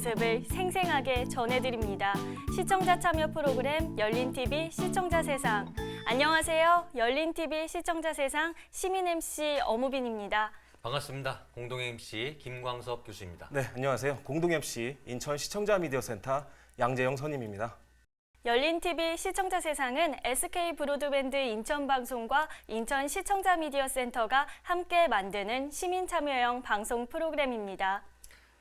모습을 생생하게 전해드립니다. 시청자 참여 프로그램 열린TV 시청자 세상. 안녕하세요. 열린TV 시청자 세상 시민 MC 어무빈입니다. 반갑습니다. 공동 MC 김광섭 교수입니다. 네, 안녕하세요. 공동 MC 인천 시청자 미디어 센터 양재영 선임입니다. 열린TV 시청자 세상은 SK 브로드밴드 인천방송과 인천 시청자 미디어 센터가 함께 만드는 시민 참여형 방송 프로그램입니다.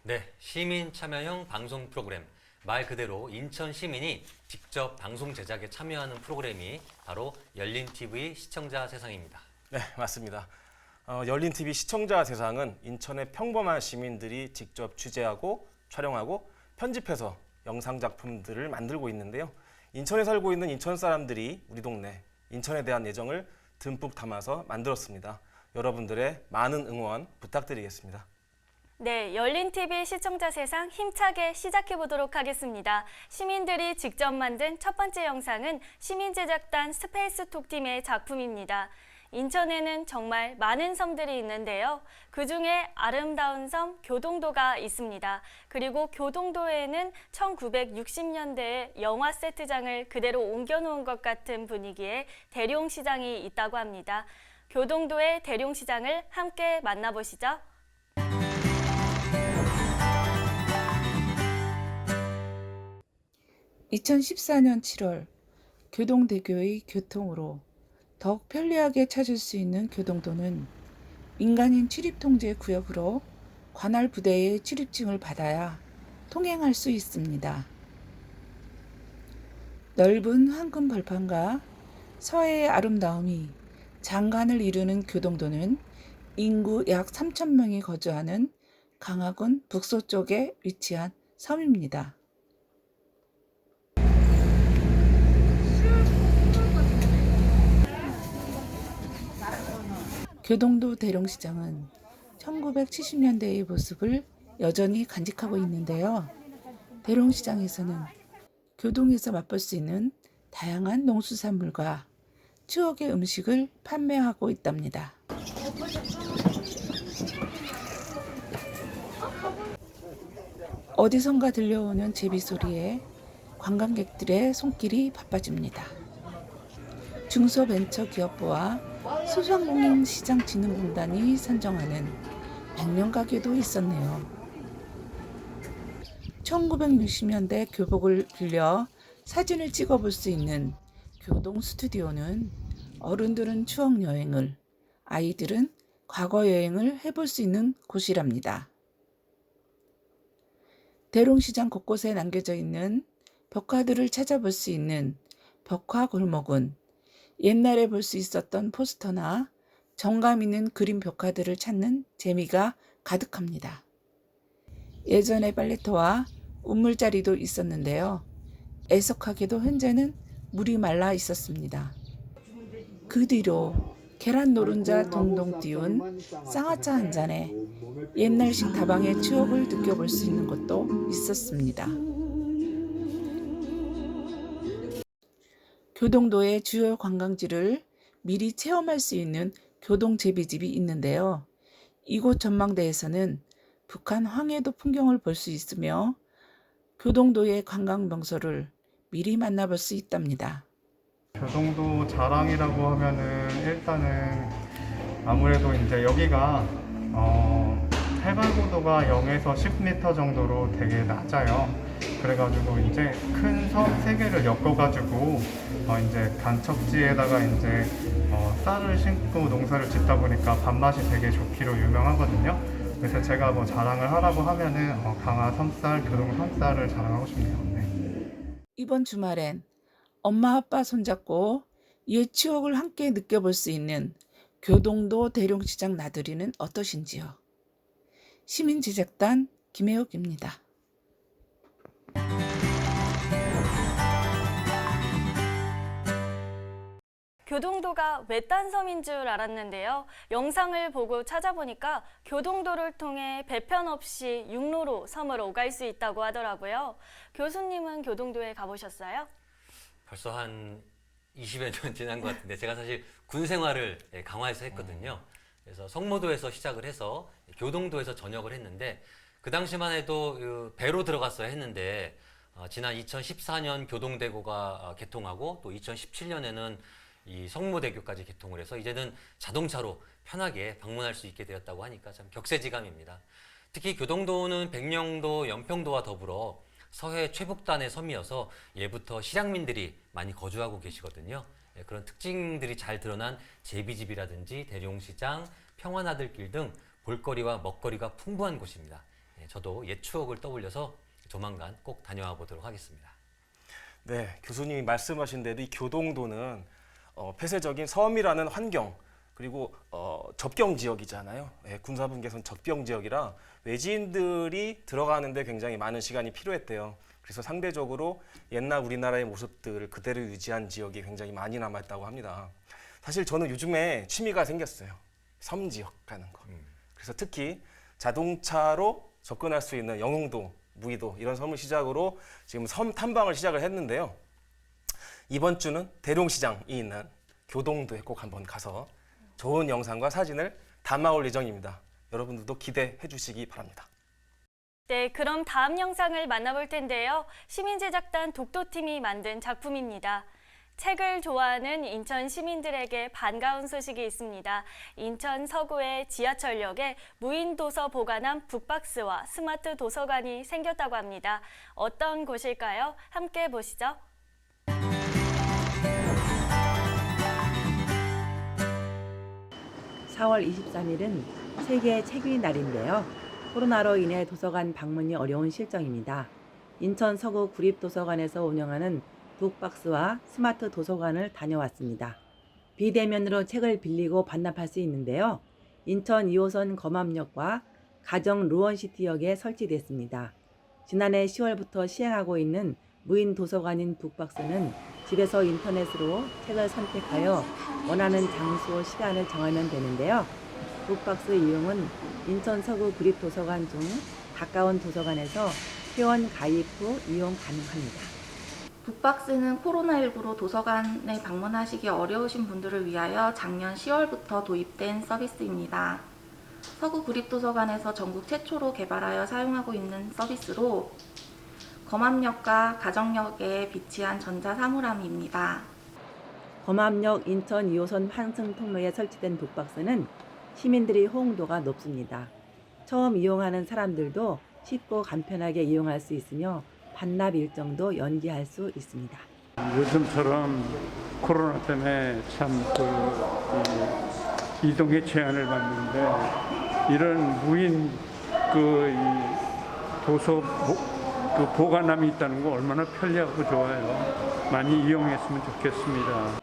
네, 시민 참여형 방송 프로그램. 말 그대로 인천 시민이 직접 방송 제작에 참여하는 프로그램이 바로 열린TV 시청자 세상입니다. 네, 맞습니다. 열린TV 시청자 세상은 인천의 평범한 시민들이 직접 취재하고 촬영하고 편집해서 영상 작품들을 만들고 있는데요. 인천에 살고 있는 인천 사람들이 우리 동네 인천에 대한 애정을 듬뿍 담아서 만들었습니다. 여러분들의 많은 응원 부탁드리겠습니다. 네, 열린TV 시청자 세상 힘차게 시작해보도록 하겠습니다. 시민들이 직접 만든 첫 번째 영상은 시민제작단 스페이스톡팀의 작품입니다. 인천에는 정말 많은 섬들이 있는데요. 그중에 아름다운 섬 교동도가 있습니다. 그리고 교동도에는 1960년대의 영화 세트장을 그대로 옮겨놓은 것 같은 분위기의 대룡시장이 있다고 합니다. 교동도의 대룡시장을 함께 만나보시죠. (2014년 7월) 교동대교의 교통으로 더욱 편리하게 찾을 수 있는 교동도는 민간인 출입통제 구역으로 관할 부대의 출입증을 받아야 통행할 수 있습니다. 넓은 황금 벌판과 서해의 아름다움이 장관을 이루는 교동도는 인구 약 3,000명이 거주하는 강화군 북서쪽에 위치한 섬입니다. 교동도 대룡시장은 1970년대의 모습을 여전히 간직하고 있는데요. 대룡시장에서는 교동에서 맛볼 수 있는 다양한 농수산물과 추억의 음식을 판매하고 있답니다. 어디선가 들려오는 제비소리에 관광객들의 손길이 바빠집니다. 중소벤처기업부와 소상공인시장진흥공단이 선정하는 100년 가게도 있었네요. 1960년대 교복을 빌려 사진을 찍어볼 수 있는 교동 스튜디오는 어른들은 추억 여행을, 아이들은 과거 여행을 해볼 수 있는 곳이랍니다. 대룡시장 곳곳에 남겨져 있는 벽화들을 찾아볼 수 있는 벽화골목은 옛날에 볼 수 있었던 포스터나 정감 있는 그림 벽화들을 찾는 재미가 가득합니다. 예전에 빨래터와 우물자리도 있었는데요. 애석하게도 현재는 물이 말라 있었습니다. 그 뒤로 계란 노른자 동동 띄운 쌍화차 한 잔에 옛날식 다방의 추억을 느껴볼 수 있는 곳도 있었습니다. 교동도의 주요 관광지를 미리 체험할 수 있는 교동제비집이 있는데요. 이곳 전망대에서는 북한 황해도 풍경을 볼 수 있으며 교동도의 관광 명소를 미리 만나볼 수 있답니다. 교동도 자랑이라고 하면은 일단은 아무래도 이제 여기가 해발고도가 0에서 10m 정도로 되게 낮아요. 그래가지고 이제 큰 섬 3개를 엮어가지고 이제 간척지에다가 이제 쌀을 심고 농사를 짓다 보니까 밥맛이 되게 좋기로 유명하거든요. 그래서 제가 뭐 자랑을 하라고 하면은 강화 섬쌀, 교동 섬쌀을 자랑하고 싶네요. 네. 이번 주말엔 엄마 아빠 손잡고 옛 추억을 함께 느껴볼 수 있는 교동도 대룡시장 나들이는 어떠신지요? 시민제작단 김혜옥입니다. 교동도가 외딴 섬인 줄 알았는데요. 영상을 보고 찾아보니까 교동도를 통해 배편 없이 육로로 섬을 오갈 수 있다고 하더라고요. 교수님은 교동도에 가보셨어요? 벌써 한 20여 년 지난 것 같은데 제가 사실 군 생활을 강화에서 했거든요. 그래서 성모도에서 시작을 해서 교동도에서 전역을 했는데 그 당시만 해도 배로 들어갔어야 했는데 지난 2014년 교동대교가 개통하고 또 2017년에는 이 성무대교까지 개통을 해서 이제는 자동차로 편하게 방문할 수 있게 되었다고 하니까 참 격세지감입니다. 특히 교동도는 백령도, 연평도와 더불어 서해 최북단의 섬이어서 예부터 실향민들이 많이 거주하고 계시거든요. 그런 특징들이 잘 드러난 제비집이라든지 대룡시장, 평화나들길 등 볼거리와 먹거리가 풍부한 곳입니다. 저도 옛 추억을 떠올려서 조만간 꼭 다녀와 보도록 하겠습니다. 네, 교수님이 말씀하신 대로 이 교동도는 폐쇄적인 섬이라는 환경 그리고 접경 지역이잖아요. 군사분 개선 접경 지역이라 외지인들이 들어가는데 굉장히 많은 시간이 필요했대요. 그래서 상대적으로 옛날 우리나라의 모습들을 그대로 유지한 지역이 굉장히 많이 남아있다고 합니다. 사실 저는 요즘에 취미가 생겼어요. 섬 지역 가는 거. 그래서 특히 자동차로 접근할 수 있는 영흥도, 무의도 이런 섬을 시작으로 지금 섬 탐방을 시작을 했는데요. 이번 주는 대룡시장이 있는 교동도에 꼭 한번 가서 좋은 영상과 사진을 담아올 예정입니다. 여러분들도 기대해 주시기 바랍니다. 네, 그럼 다음 영상을 만나볼 텐데요. 시민제작단 독도팀이 만든 작품입니다. 책을 좋아하는 인천 시민들에게 반가운 소식이 있습니다. 인천 서구의 지하철역에 무인 도서 보관함 북박스와 스마트 도서관이 생겼다고 합니다. 어떤 곳일까요? 함께 보시죠. (4월 23일은) 세계 책의 날인데요. 코로나로 인해 도서관 방문이 어려운 실정입니다. 인천 서구 구립도서관에서 운영하는 북박스와 스마트 도서관을 다녀왔습니다. 비대면으로 책을 빌리고 반납할 수 있는데요. 인천 2호선 검암역과 가정 루원시티역에 설치됐습니다. 지난해 10월부터 시행하고 있는 무인 도서관인 북박스는 집에서 인터넷으로 책을 선택하여 원하는 장소, 시간을 정하면 되는데요. 북박스 이용은 인천 서구 구립도서관 중 가까운 도서관에서 회원 가입 후 이용 가능합니다. 북박스는 코로나19로 도서관에 방문하시기 어려우신 분들을 위하여 작년 10월부터 도입된 서비스입니다. 서구 구립도서관에서 전국 최초로 개발하여 사용하고 있는 서비스로 검암역과 가정역에 위치한 전자사물함입니다. 검암역 인천 2호선 환승 통로에 설치된 북박스는 시민들의 호응도가 높습니다. 처음 이용하는 사람들도 쉽고 간편하게 이용할 수 있으며 반납 일정도 연기할 수 있습니다. 요즘처럼 코로나 때문에 참 이동의 제한을 받는데 이런 무인 도서 보관함이 있다는 거 얼마나 편리하고 좋아요. 많이 이용했으면 좋겠습니다.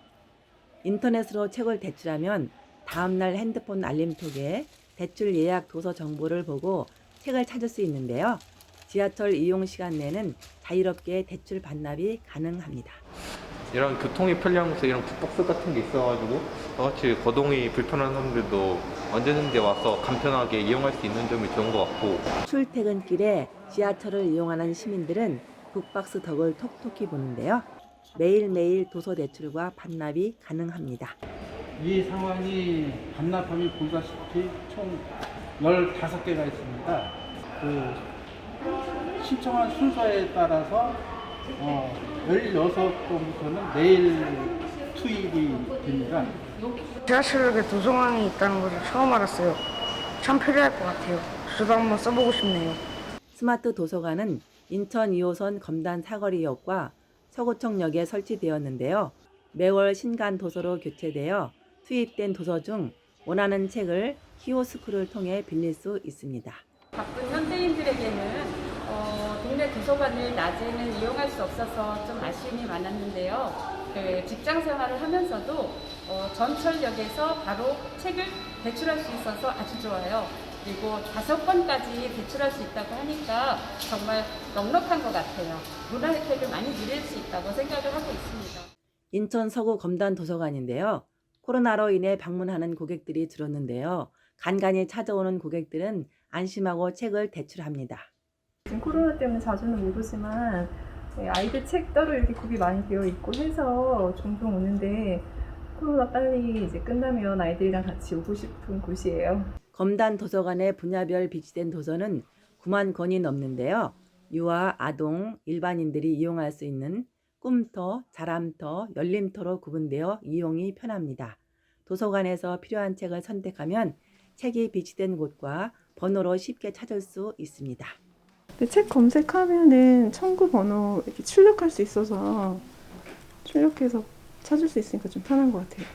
인터넷으로 책을 대출하면 다음날 핸드폰 알림톡에 대출 예약 도서 정보를 보고 책을 찾을 수 있는데요. 지하철 이용 시간 내는 자유롭게 대출 반납이 가능합니다. 이런 교통이 편리한 곳에 이런 북박스 같은 게 있어가지고 저같이 거동이 불편한 사람들도 언제든지 와서 간편하게 이용할 수 있는 점이 좋은 것 같고, 출퇴근길에 지하철을 이용하는 시민들은 북박스 덕을 톡톡히 보는데요. 매일매일 도서 대출과 반납이 가능합니다. 이 상황이 반납함이 보다시피 총 15개가 있습니다. 신청한 순서에 따라서 16건부터는 내일 투입이 됩니다. 지하철역에 도서관이 있다는 것을 처음 알았어요. 참 편리할 것 같아요. 저도 한번 써보고 싶네요. 스마트 도서관은 인천 2호선 검단 사거리역과 서구청역에 설치되었는데요. 매월 신간 도서로 교체되어 투입된 도서 중 원하는 책을 키오스크를 통해 빌릴 수 있습니다. 바쁜 현대인들에게는 동네 도서관을 낮에는 이용할 수 없어서 좀 아쉬움이 많았는데요. 직장 생활을 하면서도 전철역에서 바로 책을 대출할 수 있어서 아주 좋아요. 그리고 5권까지 대출할 수 있다고 하니까 정말 넉넉한 것 같아요. 문화 혜택을 많이 누릴 수 있다고 생각을 하고 있습니다. 인천 서구 검단 도서관인데요. 코로나로 인해 방문하는 고객들이 줄었는데요. 간간히 찾아오는 고객들은 안심하고 책을 대출합니다. 지금 코로나 때문에 자주는 못 오지만 아이들 책 따로 이렇게 구비 많이 되어 있고 해서 종종 오는데 코로나 빨리 이제 끝나면 아이들이랑 같이 오고 싶은 곳이에요. 검단 도서관의 분야별 비치된 도서는 9만 권이 넘는데요. 유아, 아동, 일반인들이 이용할 수 있는 꿈터, 자람터, 열림터로 구분되어 이용이 편합니다. 도서관에서 필요한 책을 선택하면 책이 비치된 곳과 번호로 쉽게 찾을 수 있습니다. 근데 책 검색하면은 청구 번호 이렇게 출력할 수 있어서 출력해서 찾을 수 있으니까 좀 편한 것 같아요.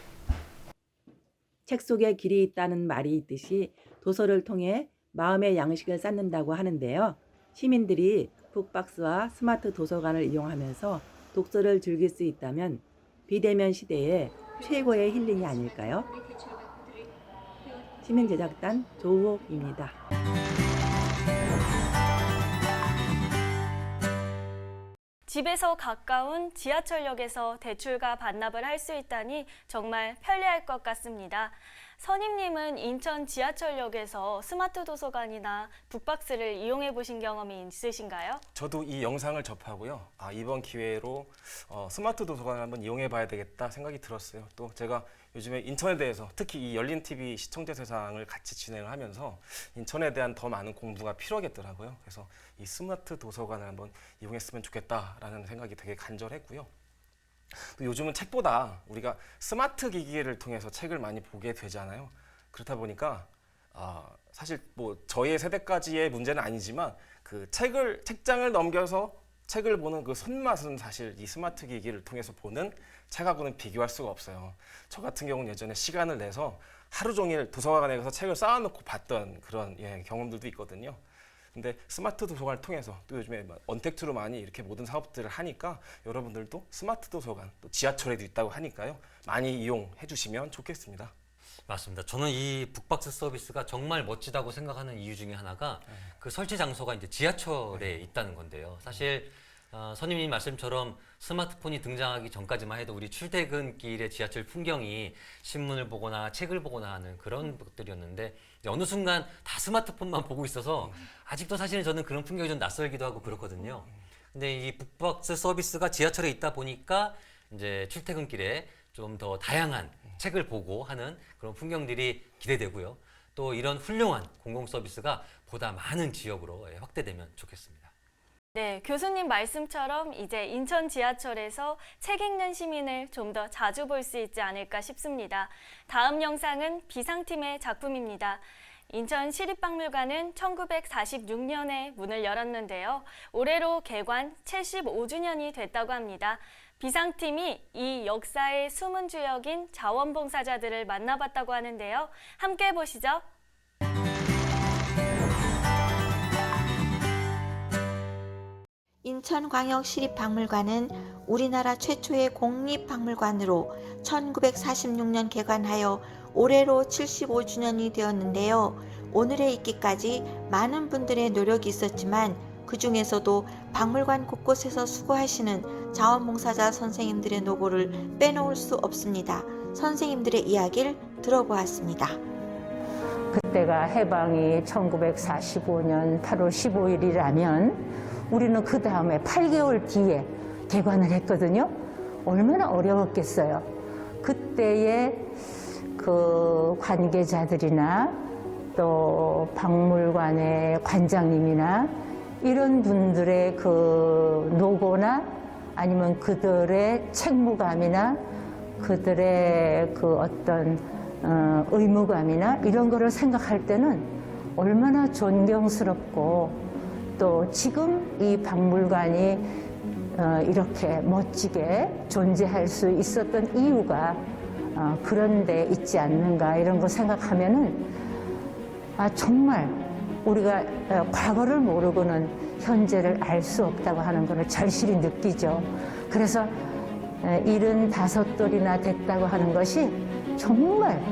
책 속에 길이 있다는 말이 있듯이 도서를 통해 마음의 양식을 쌓는다고 하는데요. 시민들이 북박스와 스마트 도서관을 이용하면서 독서를 즐길 수 있다면 비대면 시대에 최고의 힐링이 아닐까요? 시민제작단 조우옥입니다. 집에서 가까운 지하철역에서 대출과 반납을 할 수 있다니 정말 편리할 것 같습니다. 선임님은 인천 지하철역에서 스마트 도서관이나 북박스를 이용해 보신 경험이 있으신가요? 저도 이 영상을 접하고요. 이번 기회로 스마트 도서관을 한번 이용해 봐야 되겠다 생각이 들었어요. 또 제가 요즘에 인천에 대해서 특히 이 열린 TV 시청자 세상을 같이 진행을 하면서 인천에 대한 더 많은 공부가 필요하겠더라고요. 그래서 이 스마트 도서관을 한번 이용했으면 좋겠다라는 생각이 되게 간절했고요. 또 요즘은 책보다 우리가 스마트 기기를 통해서 책을 많이 보게 되잖아요. 그렇다 보니까 사실 뭐 저희 세대까지의 문제는 아니지만 그 책장을 넘겨서 책을 보는 그 손맛은 사실 이 스마트 기기를 통해서 보는 책하고는 비교할 수가 없어요. 저 같은 경우는 예전에 시간을 내서 하루 종일 도서관에 가서 책을 쌓아놓고 봤던 그런 경험들도 있거든요. 근데 스마트 도서관을 통해서 또 요즘에 언택트로 많이 이렇게 모든 사업들을 하니까 여러분들도 스마트 도서관 또 지하철에도 있다고 하니까요. 많이 이용해 주시면 좋겠습니다. 맞습니다. 저는 이 북박스 서비스가 정말 멋지다고 생각하는 이유 중에 하나가 그 설치 장소가 이제 지하철에 있다는 건데요. 사실 선임님 말씀처럼 스마트폰이 등장하기 전까지만 해도 우리 출퇴근길의 지하철 풍경이 신문을 보거나 책을 보거나 하는 그런 것들이었는데 어느 순간 다 스마트폰만 보고 있어서 아직도 사실은 저는 그런 풍경이 좀 낯설기도 하고 그렇거든요. 근데 이 북박스 서비스가 지하철에 있다 보니까 이제 출퇴근길에 좀 더 다양한 책을 보고 하는 그런 풍경들이 기대되고요. 또 이런 훌륭한 공공 서비스가 보다 많은 지역으로 확대되면 좋겠습니다. 네, 교수님 말씀처럼 이제 인천 지하철에서 책 읽는 시민을 좀 더 자주 볼 수 있지 않을까 싶습니다. 다음 영상은 비상팀의 작품입니다. 인천 시립박물관은 1946년에 문을 열었는데요. 올해로 개관 75주년이 됐다고 합니다. 비상팀이 이 역사의 숨은 주역인 자원봉사자들을 만나봤다고 하는데요. 함께 보시죠. 인천광역시립박물관은 우리나라 최초의 공립박물관으로 1946년 개관하여 올해로 75주년이 되었는데요. 오늘에 있기까지 많은 분들의 노력이 있었지만 그 중에서도 박물관 곳곳에서 수고하시는 자원봉사자 선생님들의 노고를 빼놓을 수 없습니다. 선생님들의 이야기를 들어보았습니다. 그때가 해방이 1945년 8월 15일이라면 우리는 그 다음에 8개월 뒤에 개관을 했거든요. 얼마나 어려웠겠어요. 그때의 그 관계자들이나 또 박물관의 관장님이나 이런 분들의 그 노고나 아니면 그들의 책무감이나 그들의 그 어떤 의무감이나 이런 거를 생각할 때는 얼마나 존경스럽고 또 지금 이 박물관이 이렇게 멋지게 존재할 수 있었던 이유가 그런 데 있지 않는가 이런 거 생각하면은 정말 우리가 과거를 모르고는 현재를 알 수 없다고 하는 것을 절실히 느끼죠. 그래서 75돌이나 됐다고 하는 것이 정말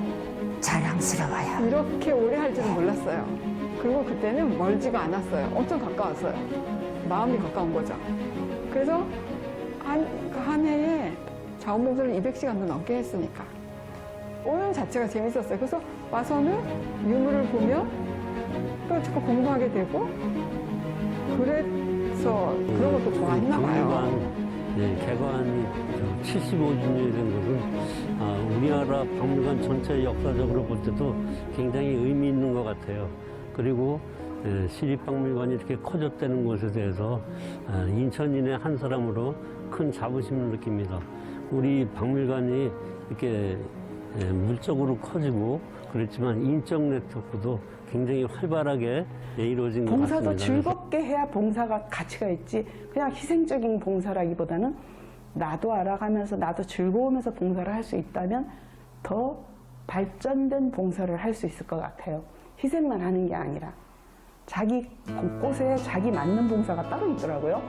자랑스러워요. 이렇게 오래 할 줄은 몰랐어요. 그리고 그때는 멀지가 않았어요. 엄청 가까웠어요. 마음이 가까운 거죠. 그래서 한 해에 자원봉사를 200시간도 넘게 했으니까 오는 자체가 재밌었어요. 그래서 와서는 유물을 보면 또 자꾸 공부하게 되고 그래서 그런 것도 좋아했나 봐요. 개관이 75주년이 된 것은 우리나라 박물관 전체 역사적으로 볼 때도 굉장히 의미 있는 것 같아요. 그리고 시립박물관이 이렇게 커졌다는 것에 대해서 인천인의 한 사람으로 큰 자부심을 느낍니다. 우리 박물관이 이렇게 물적으로 커지고 그렇지만 인적 네트워크도 굉장히 활발하게 이루어진 것 같습니다. 봉사도 즐겁게 해야 봉사가 가치가 있지, 그냥 희생적인 봉사라기보다는 나도 알아가면서 나도 즐거우면서 봉사를 할 수 있다면 더 발전된 봉사를 할 수 있을 것 같아요. 희생만 하는 게 아니라 자기 곳곳에 자기 맞는 봉사가 따로 있더라고요.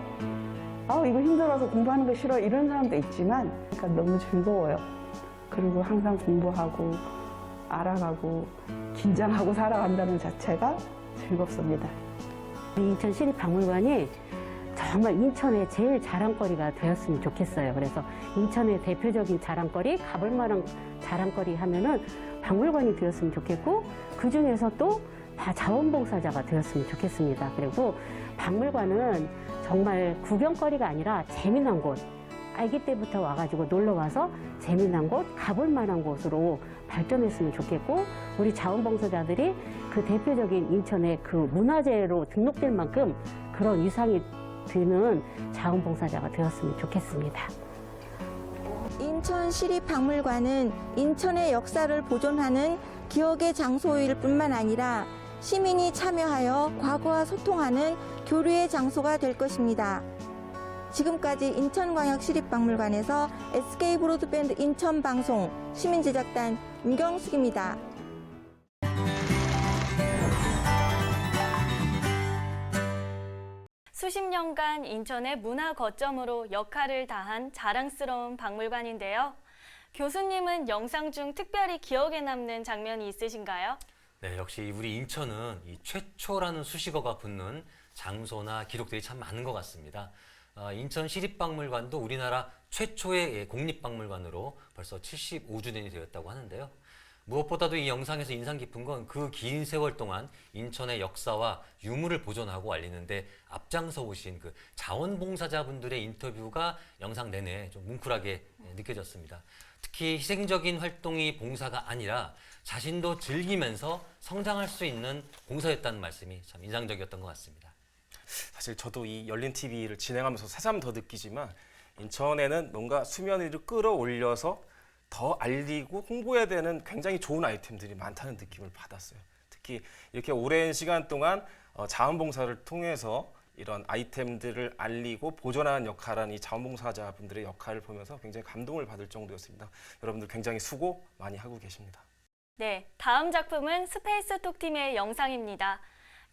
이거 힘들어서 공부하는 거 싫어 이런 사람도 있지만 그러니까 너무 즐거워요. 그리고 항상 공부하고 알아가고 긴장하고 살아간다는 자체가 즐겁습니다. 인천 시립박물관이 정말 인천의 제일 자랑거리가 되었으면 좋겠어요. 그래서 인천의 대표적인 자랑거리, 가볼 만한 자랑거리 하면은 박물관이 되었으면 좋겠고, 그 중에서 또 다 자원봉사자가 되었으면 좋겠습니다. 그리고 박물관은 정말 구경거리가 아니라 재미난 곳, 아기 때부터 와가지고 놀러와서 재미난 곳, 가볼 만한 곳으로 발전했으면 좋겠고, 우리 자원봉사자들이 그 대표적인 인천의 그 문화재로 등록될 만큼 그런 위상이 드는 자원봉사자가 되었으면 좋겠습니다. 인천시립박물관은 인천의 역사를 보존하는 기억의 장소일 뿐만 아니라 시민이 참여하여 과거와 소통하는 교류의 장소가 될 것입니다. 지금까지 인천광역시립박물관에서 SK브로드밴드 인천방송 시민제작단 임경숙입니다. 수십 년간 인천의 문화 거점으로 역할을 다한 자랑스러운 박물관인데요. 교수님은 영상 중 특별히 기억에 남는 장면이 있으신가요? 네, 역시 우리 인천은 이 최초라는 수식어가 붙는 장소나 기록들이 참 많은 것 같습니다. 인천 시립박물관도 우리나라 최초의 공립박물관으로 벌써 75주년이 되었다고 하는데요. 무엇보다도 이 영상에서 인상 깊은 건 그 긴 세월 동안 인천의 역사와 유물을 보존하고 알리는데 앞장서 오신 그 자원봉사자분들의 인터뷰가 영상 내내 좀 뭉클하게 느껴졌습니다. 특히 희생적인 활동이 봉사가 아니라 자신도 즐기면서 성장할 수 있는 봉사였다는 말씀이 참 인상적이었던 것 같습니다. 사실 저도 이 열린 TV를 진행하면서 새삼 더 느끼지만 인천에는 뭔가 수면 위로 끌어올려서 더 알리고 홍보해야 되는 굉장히 좋은 아이템들이 많다는 느낌을 받았어요. 특히 이렇게 오랜 시간 동안 자원봉사를 통해서 이런 아이템들을 알리고 보존하는 역할한 이 자원봉사자분들의 역할을 보면서 굉장히 감동을 받을 정도였습니다. 여러분들 굉장히 수고 많이 하고 계십니다. 네, 다음 작품은 스페이스톡팀의 영상입니다.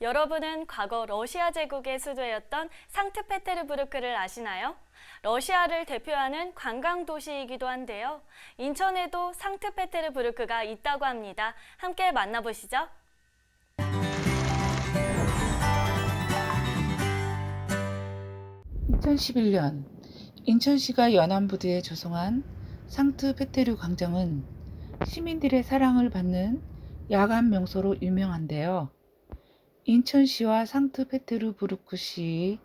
여러분은 과거 러시아 제국의 수도였던 상트페테르부르크를 아시나요? 러시아를 대표하는 관광 도시이기도 한데요. 인천에도 상트페테르부르크가 있다고 합니다. 함께 만나보시죠. 2011년 인천시가 연안부두에 조성한 상트페테르 광장은 시민들의 사랑을 받는 야간 명소로 유명한데요. 인천시와 상트페테르부르크시의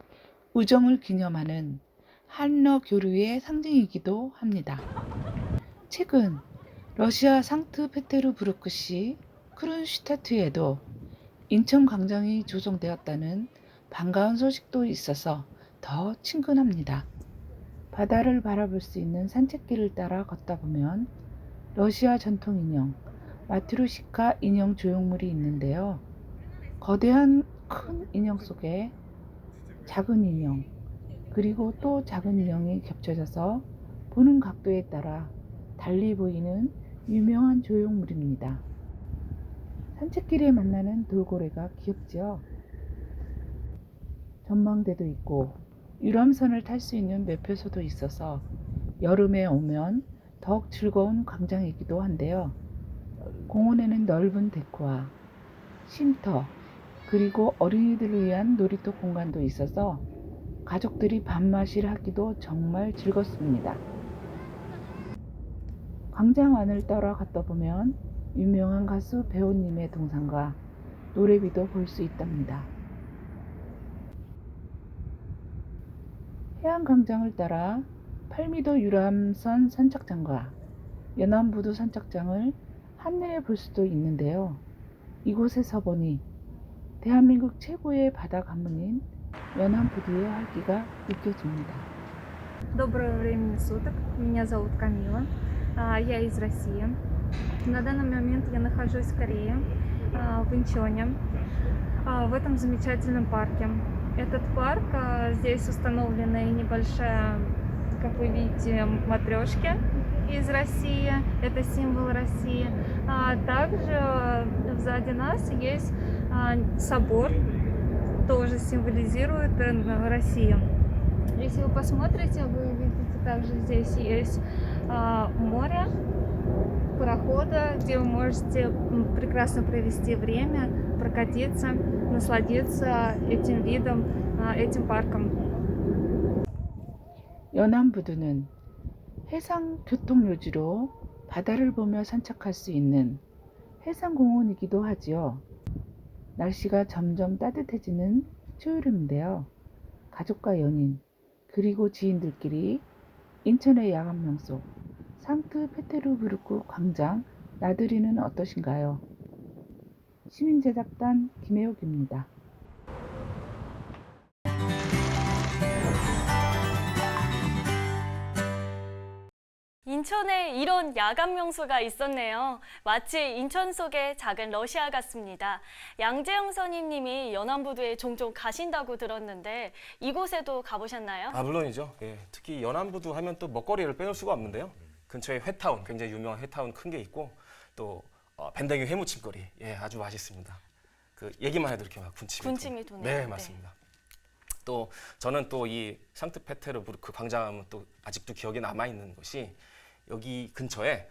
우정을 기념하는 한러 교류의 상징이기도 합니다. 최근 러시아 상트페테르부르크시 크룬슈타트에도 인천 광장이 조성되었다는 반가운 소식도 있어서 더 친근합니다. 바다를 바라볼 수 있는 산책길을 따라 걷다 보면 러시아 전통 인형 마트로시카 인형 조형물이 있는데요. 거대한 큰 인형 속에 작은 인형, 그리고 또 작은 인형이 겹쳐져서 보는 각도에 따라 달리 보이는 유명한 조형물입니다. 산책길에 만나는 돌고래가 귀엽죠? 전망대도 있고 유람선을 탈 수 있는 매표소도 있어서 여름에 오면 더욱 즐거운 광장이기도 한데요. 공원에는 넓은 데크와 쉼터, 그리고 어린이들을 위한 놀이터 공간도 있어서 가족들이 밤마실 하기도 정말 즐겁습니다. 광장 안을 따라갔다 보면 유명한 가수 배우님의 동상과 노래비도 볼 수 있답니다. 해안광장을 따라 팔미도 유람선 선착장과 연안부두 선착장을 한눈에 볼 수도 있는데요. 이곳에 서보니 대한민국 최고의 바다 가문인 연안부두의 활기가 느껴집니다. Доброго времени суток. Меня зовут Камила. Я из России. На данный момент я нахожусь в Корее, в Инчоне, в этом замечательном парке. Этот парк, здесь установлена небольшая, как вы видите, матрешки из России. Это символ России. Также сзади нас есть собор, тоже символизирует Россию. Если вы посмотрите, вы увидите также здесь есть море, парохода, где вы можете прекрасно провести время, прокатиться, насладиться этим видом, этим парком. 연안부두는 해상 교통요지로 바다를 보며 산책할 수 있는 해상공원이기도 하지요. 날씨가 점점 따뜻해지는 초여름인데요. 가족과 연인, 그리고 지인들끼리 인천의 야간 명소 상트페테르부르크 광장 나들이는 어떠신가요? 시민제작단 김혜옥입니다. 인천에 이런 야간 명소가 있었네요. 마치 인천 속의 작은 러시아 같습니다. 양재영 선임님이 연안부두에 종종 가신다고 들었는데 이곳에도 가보셨나요? 물론이죠. 예, 특히 연안부두 하면 또 먹거리를 빼놓을 수가 없는데요. 근처에 회타운, 굉장히 유명한 회타운 큰 게 있고 또 밴댕이 회무침거리, 예, 아주 맛있습니다. 그 얘기만 해도 이렇게 막 군침이 도네요. 네, 맞습니다. 또 저는 또 이 상트페테르부르크 광장하면 또 아직도 기억에 남아 있는 것이 여기 근처에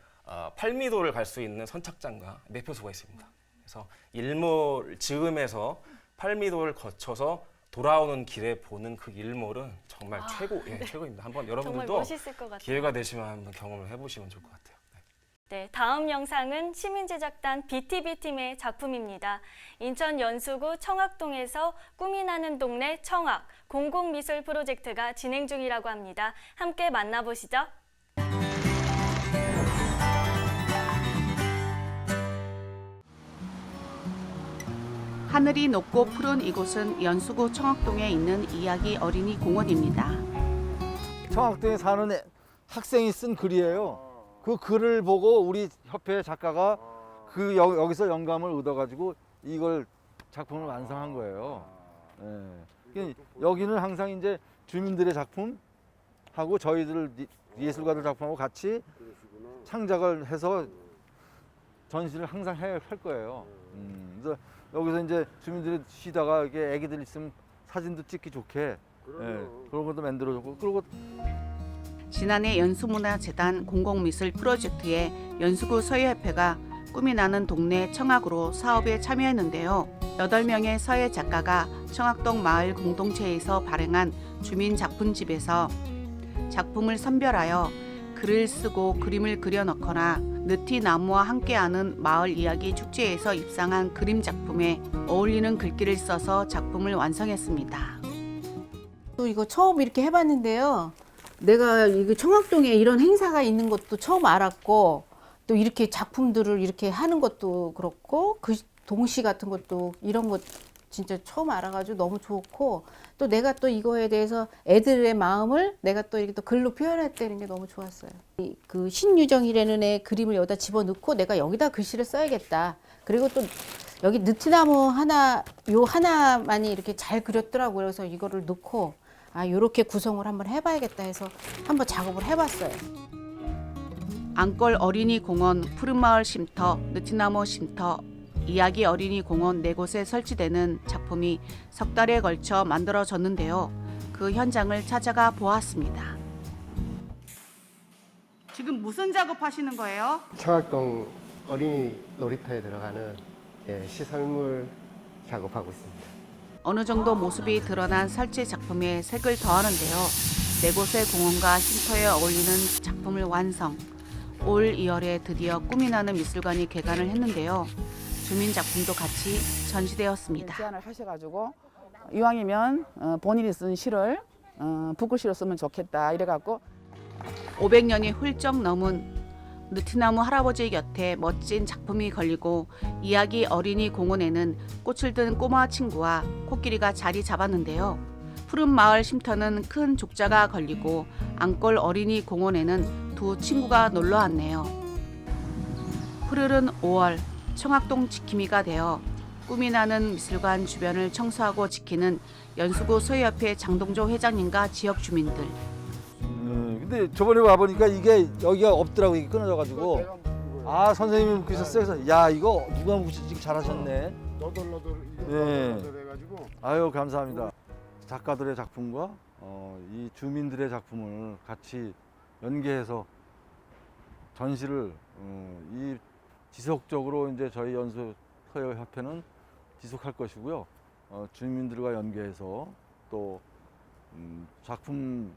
팔미도를 갈 수 있는 선착장과 매표소가 있습니다. 그래서 일몰 즈음에서 팔미도를 거쳐서 돌아오는 길에 보는 그 일몰은 정말 최고입니다. 한번 여러분들도 기회가 되시면 한번 경험을 해보시면 좋을 것 같아요. 네, 다음 영상은 시민제작단 BTV팀의 작품입니다. 인천 연수구 청학동에서 꿈이 나는 동네 청학 공공미술 프로젝트가 진행 중이라고 합니다. 함께 만나보시죠. 하늘이 높고 푸른 이곳은 연수구 청학동에 있는 이야기 어린이 공원입니다. 청학동에 사는 학생이 쓴 글이에요. 그 글을 보고 우리 협회 작가가 여기서 영감을 얻어가지고 이걸 작품을 완성한 거예요. 예. 여기는 항상 이제 주민들의 작품하고 저희들 예술가들 작품하고 같이 창작을 해서 전시를 항상 할 거예요. 그래서 여기서 이제 주민들이 쉬다가 이렇게 애기들 있으면 사진도 찍기 좋게 그런 것도 만들어줬고 그리고 지난해 연수문화재단 공공미술 프로젝트에 연수구 서예협회가 꿈이 나는 동네 청학으로 사업에 참여했는데요. 8명의 서예 작가가 청학동 마을 공동체에서 발행한 주민 작품집에서 작품을 선별하여 글을 쓰고 그림을 그려넣거나 느티나무와 함께하는 마을 이야기 축제에서 입상한 그림 작품에 어울리는 글귀를 써서 작품을 완성했습니다. 또 이거 처음 이렇게 해봤는데요. 내가 이거 청학동에 이런 행사가 있는 것도 처음 알았고 또 이렇게 작품들을 이렇게 하는 것도 그렇고 그 동시 같은 것도 이런 것 진짜 처음 알아가지고 너무 좋고 또 내가 또 이거에 대해서 애들의 마음을 내가 또 이렇게 또 글로 표현했다는 게 너무 좋았어요. 그 신유정이라는 애 그림을 여기다 집어넣고 내가 여기다 글씨를 써야겠다. 그리고 또 여기 느티나무 하나만이 이렇게 잘 그렸더라고요. 그래서 이거를 넣고 요렇게 구성을 한번 해봐야겠다 해서 한번 작업을 해봤어요. 안골 어린이 공원, 푸른마을 쉼터, 느티나무 쉼터, 이야기 어린이 공원 4곳에 설치되는 작품이 석 달에 걸쳐 만들어졌는데요. 그 현장을 찾아가 보았습니다. 지금 무슨 작업하시는 거예요? 청학동 어린이 놀이터에 들어가는 시설물 작업하고 있습니다. 어느 정도 모습이 드러난 설치 작품에 색을 더하는데요. 4곳의 공원과 쉼터에 어울리는 작품을 완성. 올 2월에 드디어 꿈이 나는 미술관이 개관을 했는데요. 주민 작품도 같이 전시되었습니다. 제안을 하셔가지고 이왕이면 본인이 쓴 시를 붓글씨로 쓰면 좋겠다 이래갖고 500년이 훌쩍 넘은 느티나무 할아버지 곁에 멋진 작품이 걸리고 이야기 어린이 공원에는 꽃을 든 꼬마 친구와 코끼리가 자리 잡았는데요. 푸른 마을 쉼터는 큰 족자가 걸리고 앙골 어린이 공원에는 두 친구가 놀러 왔네요. 푸르른 5월 청학동 지킴이가 되어 꿈이 나는 미술관 주변을 청소하고 지키는 연수구 소유협회 장동조 회장님과 지역 주민들. 근데 저번에 와보니까 이게 여기가 없더라고, 이게 끊어져가지고. 아, 선생님이 그러셨어요. 그래서 야, 이거 누가 묵지 잘하셨네. 너덜너덜해가지고. 아유, 감사합니다. 작가들의 작품과 이 주민들의 작품을 같이 연계해서 전시를 이 지속적으로 이제 저희 연수 토요협회는 지속할 것이고요. 주민들과 연계해서 또 작품을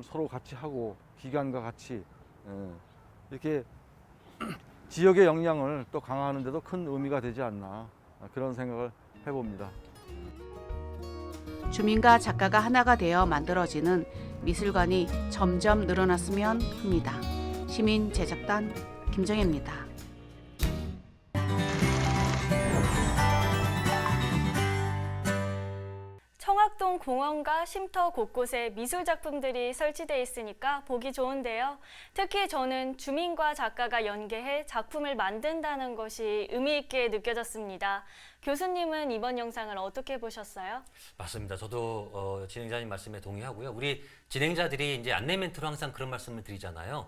서로 같이 하고 기관과 같이 이렇게 지역의 역량을 또 강화하는 데도 큰 의미가 되지 않나, 그런 생각을 해봅니다. 주민과 작가가 하나가 되어 만들어지는 미술관이 점점 늘어났으면 합니다. 시민 제작단 김정혜입니다. 청학동 공원과 쉼터 곳곳에 미술 작품들이 설치되어 있으니까 보기 좋은데요. 특히 저는 주민과 작가가 연계해 작품을 만든다는 것이 의미 있게 느껴졌습니다. 교수님은 이번 영상을 어떻게 보셨어요? 맞습니다. 저도 진행자님 말씀에 동의하고요. 우리 진행자들이 이제 안내 멘트로 항상 그런 말씀을 드리잖아요.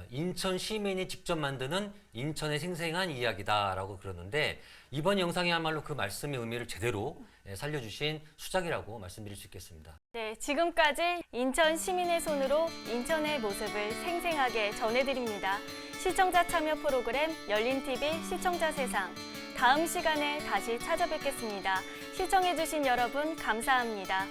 인천 시민이 직접 만드는 인천의 생생한 이야기다라고 그러는데, 이번 영상이야말로 그 말씀의 의미를 제대로 살려주신 수작이라고 말씀드릴 수 있겠습니다. 네, 지금까지 인천 시민의 손으로 인천의 모습을 생생하게 전해드립니다. 시청자 참여 프로그램 열린TV 시청자 세상. 다음 시간에 다시 찾아뵙겠습니다. 시청해주신 여러분 감사합니다.